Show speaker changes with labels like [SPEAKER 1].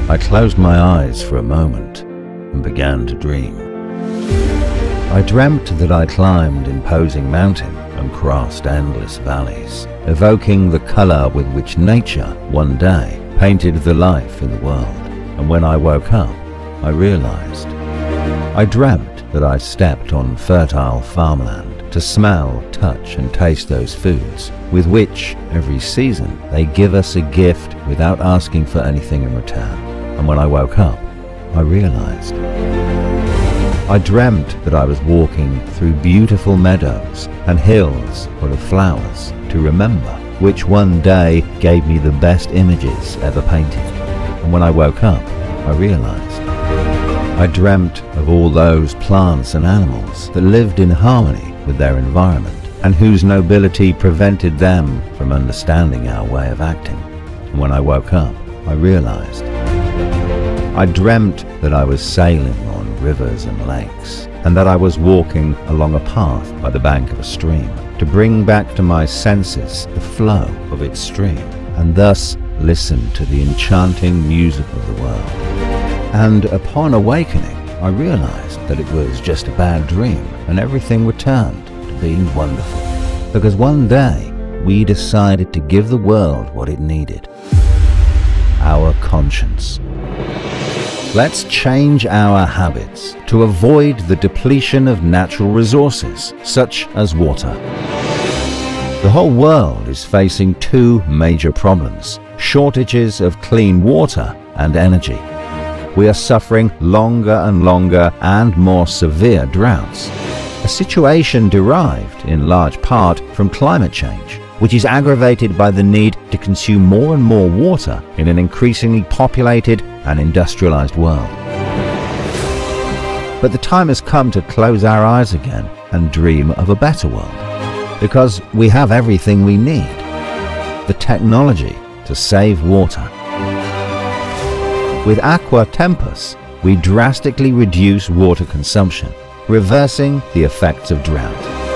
[SPEAKER 1] I closed my eyes for a moment and began to dream. I dreamt that I climbed imposing mountains and crossed endless valleys, evoking the color with which nature one day painted the life in the world. And when I woke up, I realized. I dreamt that I stepped on fertile farmland to smell, touch and taste those foods with which, every season, they give us a gift without asking for anything in return. And when I woke up, I realized. I dreamt that I was walking through beautiful meadows and hills full of flowers to remember, which one day gave me the best images ever painted. And when I woke up, I realized. I dreamt of all those plants and animals that lived in harmony with their environment and whose nobility prevented them from understanding our way of acting. And when I woke up, I realized. I dreamt that I was sailing on rivers and lakes, and that I was walking along a path by the bank of a stream to bring back to my senses the flow of its stream, and thus listen to the enchanting music of the world. And upon awakening, I realized that it was just a bad dream, and everything returned to being wonderful. Because one day, we decided to give the world what it needed. Our conscience. Let's change our habits to avoid the depletion of natural resources, such as water. The whole world is facing two major problems: shortages of clean water and energy. We are suffering longer and longer and more severe droughts, a situation derived in large part from climate change, which is aggravated by the need to consume more and more water in an increasingly populated and industrialized world. But the time has come to close our eyes again and dream of a better world, because we have everything we need: the technology to save water. With Acqua Tempus, we drastically reduce water consumption, reversing the effects of drought.